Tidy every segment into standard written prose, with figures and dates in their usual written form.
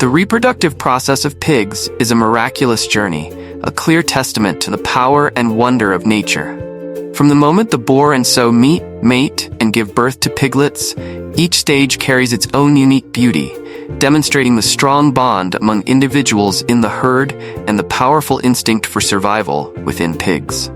The reproductive process of pigs is a miraculous journey, a clear testament to the power and wonder of nature. From the moment the boar and sow meet, mate, and give birth to piglets, each stage carries its own unique beauty, demonstrating the strong bond among individuals in the herd and the powerful instinct for survival within pigs.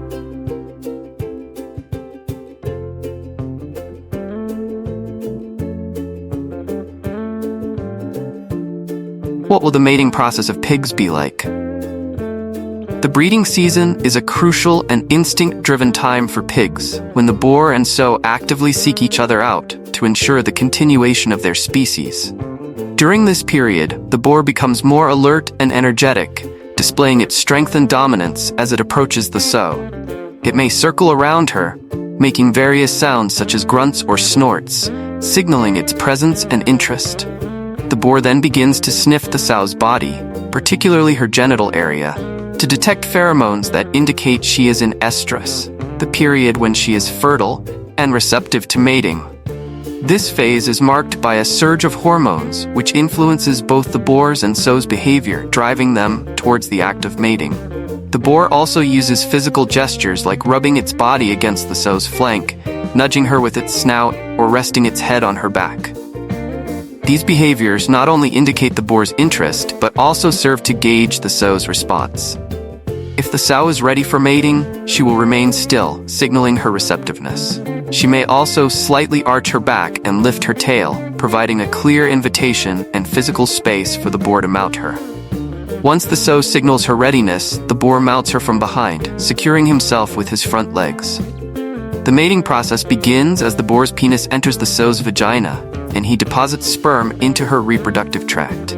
What will the mating process of pigs be like? The breeding season is a crucial and instinct-driven time for pigs, when the boar and sow actively seek each other out to ensure the continuation of their species. During this period, the boar becomes more alert and energetic, displaying its strength and dominance as it approaches the sow. It may circle around her, making various sounds such as grunts or snorts, signaling its presence and interest. The boar then begins to sniff the sow's body, particularly her genital area, to detect pheromones that indicate she is in estrus, the period when she is fertile and receptive to mating. This phase is marked by a surge of hormones, which influences both the boar's and sow's behavior, driving them towards the act of mating. The boar also uses physical gestures like rubbing its body against the sow's flank, nudging her with its snout, or resting its head on her back. These behaviors not only indicate the boar's interest, but also serve to gauge the sow's response. If the sow is ready for mating, she will remain still, signaling her receptiveness. She may also slightly arch her back and lift her tail, providing a clear invitation and physical space for the boar to mount her. Once the sow signals her readiness, the boar mounts her from behind, securing himself with his front legs. The mating process begins as the boar's penis enters the sow's vagina, and he deposits sperm into her reproductive tract.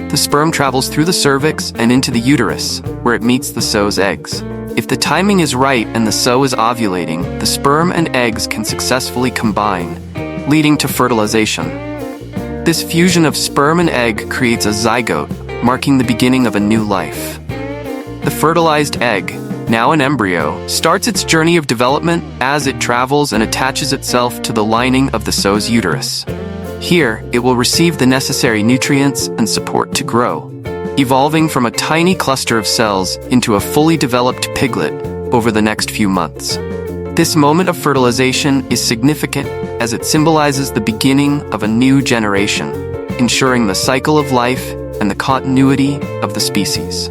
The sperm travels through the cervix and into the uterus, where it meets the sow's eggs. If the timing is right and the sow is ovulating, the sperm and eggs can successfully combine, leading to fertilization. This fusion of sperm and egg creates a zygote, marking the beginning of a new life. The fertilized egg, now an embryo, starts its journey of development as it travels and attaches itself to the lining of the sow's uterus. Here, it will receive the necessary nutrients and support to grow, evolving from a tiny cluster of cells into a fully developed piglet over the next few months. This moment of fertilization is significant as it symbolizes the beginning of a new generation, ensuring the cycle of life and the continuity of the species.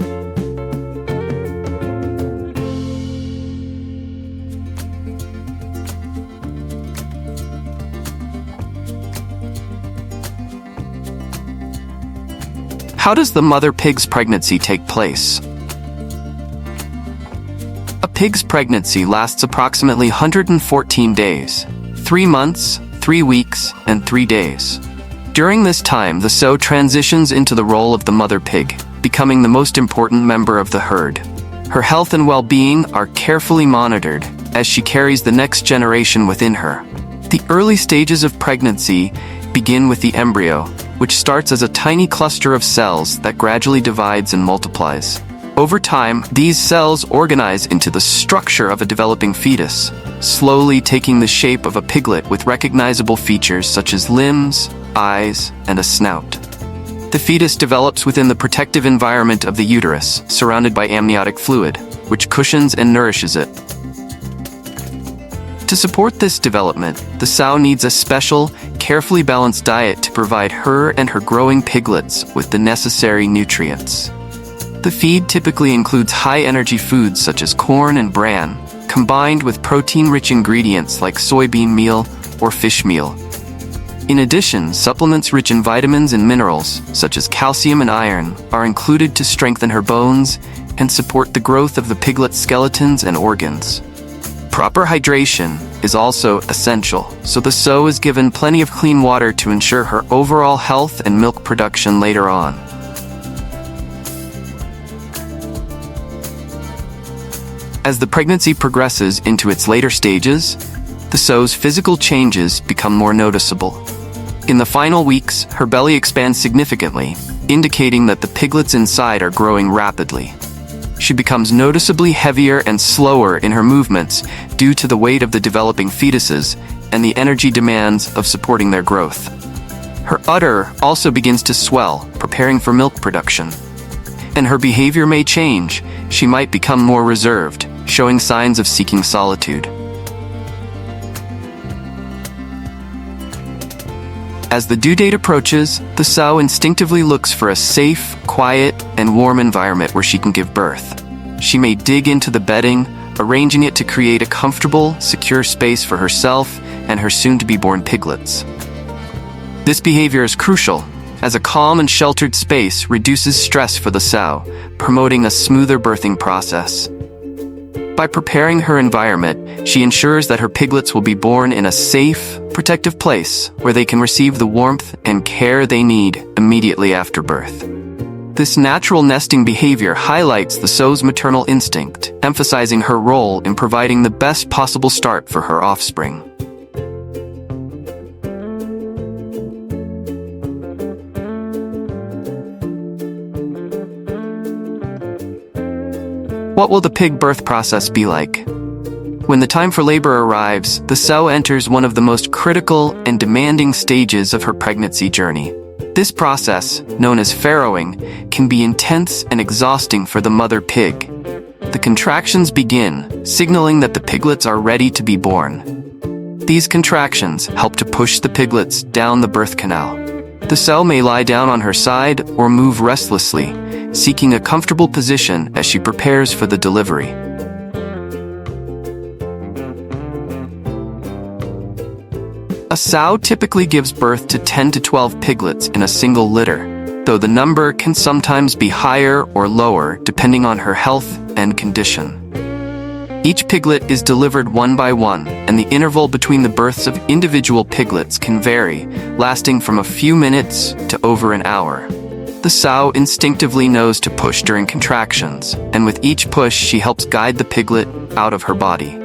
How does the mother pig's pregnancy take place? A pig's pregnancy lasts approximately 114 days, 3 months, 3 weeks, and 3 days. During this time, the sow transitions into the role of the mother pig, becoming the most important member of the herd. Her health and well-being are carefully monitored as she carries the next generation within her. The early stages of pregnancy begin with the embryo, which starts as a tiny cluster of cells that gradually divides and multiplies. Over time, these cells organize into the structure of a developing fetus, slowly taking the shape of a piglet with recognizable features such as limbs, eyes, and a snout. The fetus develops within the protective environment of the uterus, surrounded by amniotic fluid, which cushions and nourishes it. To support this development, the sow needs a special, carefully balanced diet to provide her and her growing piglets with the necessary nutrients. The feed typically includes high-energy foods such as corn and bran, combined with protein-rich ingredients like soybean meal or fish meal. In addition, supplements rich in vitamins and minerals, such as calcium and iron, are included to strengthen her bones and support the growth of the piglet's skeletons and organs. Proper hydration is also essential, so the sow is given plenty of clean water to ensure her overall health and milk production later on. As the pregnancy progresses into its later stages, the sow's physical changes become more noticeable. In the final weeks, her belly expands significantly, indicating that the piglets inside are growing rapidly. She becomes noticeably heavier and slower in her movements due to the weight of the developing fetuses and the energy demands of supporting their growth. Her udder also begins to swell, preparing for milk production. And her behavior may change. She might become more reserved, showing signs of seeking solitude. As the due date approaches, the sow instinctively looks for a safe, quiet, and warm environment where she can give birth. She may dig into the bedding, arranging it to create a comfortable, secure space for herself and her soon-to-be-born piglets. This behavior is crucial, as a calm and sheltered space reduces stress for the sow, promoting a smoother birthing process. By preparing her environment, she ensures that her piglets will be born in a safe, protective place where they can receive the warmth and care they need immediately after birth. This natural nesting behavior highlights the sow's maternal instinct, emphasizing her role in providing the best possible start for her offspring. What will the pig birth process be like? When the time for labor arrives, the sow enters one of the most critical and demanding stages of her pregnancy journey. This process, known as farrowing, can be intense and exhausting for the mother pig. The contractions begin, signaling that the piglets are ready to be born. These contractions help to push the piglets down the birth canal. The sow may lie down on her side or move restlessly, seeking a comfortable position as she prepares for the delivery. A sow typically gives birth to 10 to 12 piglets in a single litter, though the number can sometimes be higher or lower depending on her health and condition. Each piglet is delivered one by one, and the interval between the births of individual piglets can vary, lasting from a few minutes to over an hour. The sow instinctively knows to push during contractions, and with each push she helps guide the piglet out of her body.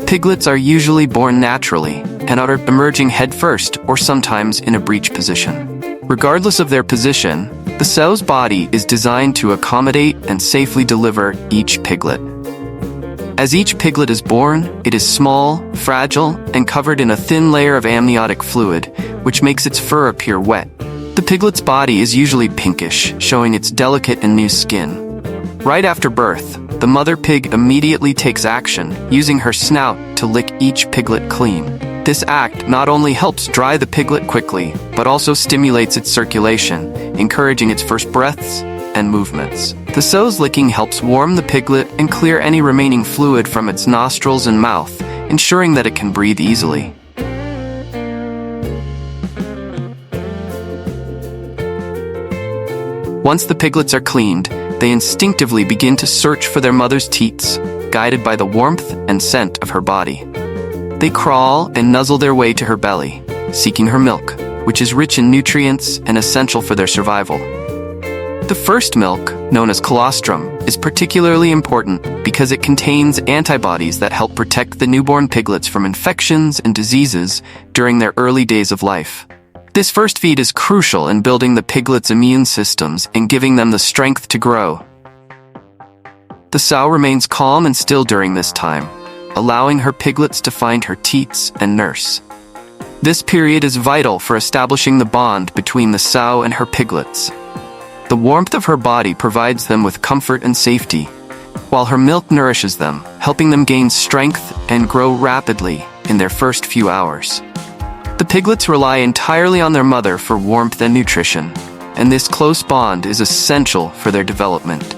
Piglets are usually born naturally and are emerging headfirst or sometimes in a breech position. Regardless of their position, the sow's body is designed to accommodate and safely deliver each piglet. As each piglet is born, it is small, fragile, and covered in a thin layer of amniotic fluid, which makes its fur appear wet. The piglet's body is usually pinkish, showing its delicate and new skin. Right after birth, the mother pig immediately takes action, using her snout to lick each piglet clean. This act not only helps dry the piglet quickly, but also stimulates its circulation, encouraging its first breaths and movements. The sow's licking helps warm the piglet and clear any remaining fluid from its nostrils and mouth, ensuring that it can breathe easily. Once the piglets are cleaned, they instinctively begin to search for their mother's teats, guided by the warmth and scent of her body. They crawl and nuzzle their way to her belly, seeking her milk, which is rich in nutrients and essential for their survival. The first milk, known as colostrum, is particularly important because it contains antibodies that help protect the newborn piglets from infections and diseases during their early days of life. This first feed is crucial in building the piglets' immune systems and giving them the strength to grow. The sow remains calm and still during this time, allowing her piglets to find her teats and nurse. This period is vital for establishing the bond between the sow and her piglets. The warmth of her body provides them with comfort and safety, while her milk nourishes them, helping them gain strength and grow rapidly in their first few hours. The piglets rely entirely on their mother for warmth and nutrition, and this close bond is essential for their development.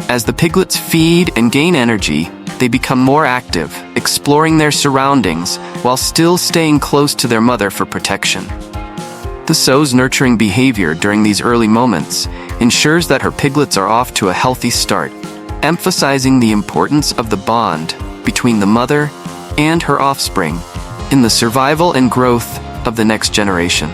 As the piglets feed and gain energy, they become more active, exploring their surroundings while still staying close to their mother for protection. The sow's nurturing behavior during these early moments ensures that her piglets are off to a healthy start, emphasizing the importance of the bond between the mother and her offspring in the survival and growth of the next generation.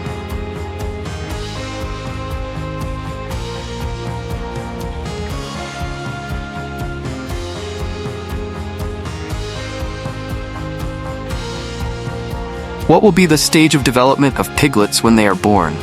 What will be the stage of development of piglets when they are born?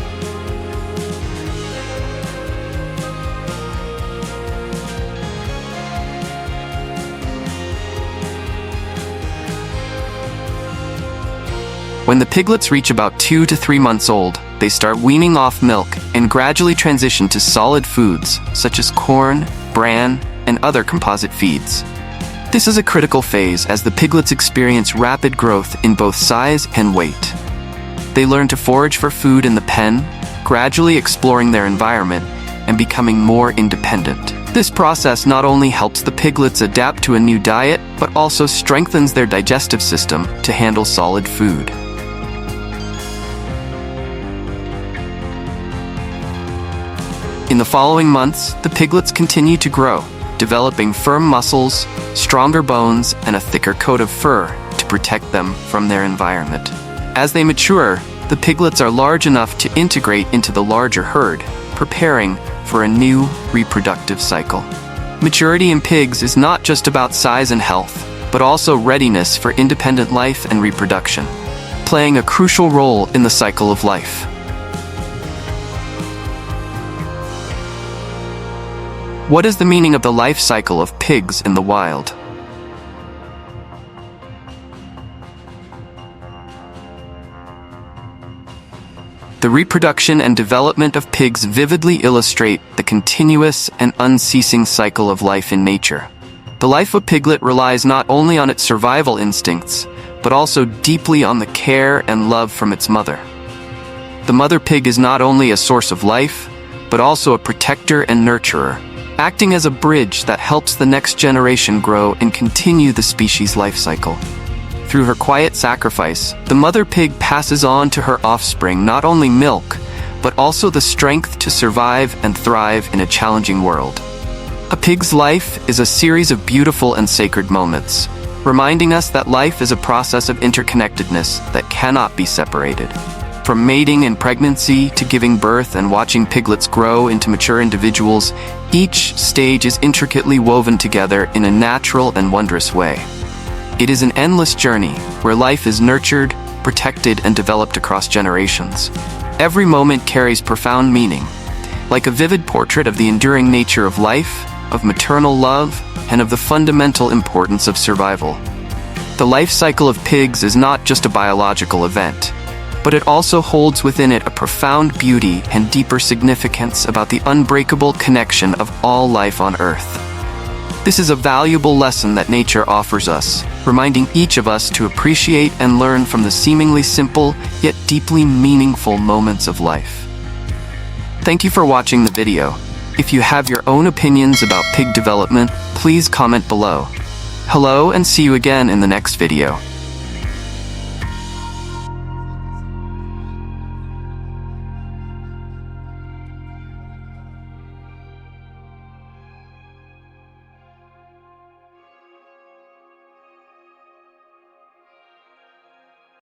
When the piglets reach about 2 to 3 months old, they start weaning off milk and gradually transition to solid foods such as corn, bran, and other composite feeds. This is a critical phase as the piglets experience rapid growth in both size and weight. They learn to forage for food in the pen, gradually exploring their environment and becoming more independent. This process not only helps the piglets adapt to a new diet, but also strengthens their digestive system to handle solid food. In the following months, the piglets continue to grow, developing firm muscles, stronger bones, and a thicker coat of fur to protect them from their environment. As they mature, the piglets are large enough to integrate into the larger herd, preparing for a new reproductive cycle. Maturity in pigs is not just about size and health, but also readiness for independent life and reproduction, playing a crucial role in the cycle of life. What is the meaning of the life cycle of pigs in the wild? The reproduction and development of pigs vividly illustrate the continuous and unceasing cycle of life in nature. The life of Piglet relies not only on its survival instincts, but also deeply on the care and love from its mother. The mother pig is not only a source of life, but also a protector and nurturer, acting as a bridge that helps the next generation grow and continue the species' life cycle. Through her quiet sacrifice, the mother pig passes on to her offspring not only milk, but also the strength to survive and thrive in a challenging world. A pig's life is a series of beautiful and sacred moments, reminding us that life is a process of interconnectedness that cannot be separated. From mating and pregnancy to giving birth and watching piglets grow into mature individuals, each stage is intricately woven together in a natural and wondrous way. It is an endless journey where life is nurtured, protected, and developed across generations. Every moment carries profound meaning, like a vivid portrait of the enduring nature of life, of maternal love, and of the fundamental importance of survival. The life cycle of pigs is not just a biological event, but it also holds within it a profound beauty and deeper significance about the unbreakable connection of all life on Earth. This is a valuable lesson that nature offers us, reminding each of us to appreciate and learn from the seemingly simple, yet deeply meaningful moments of life. Thank you for watching the video. If you have your own opinions about pig development, please comment below. Hello, and see you again in the next video.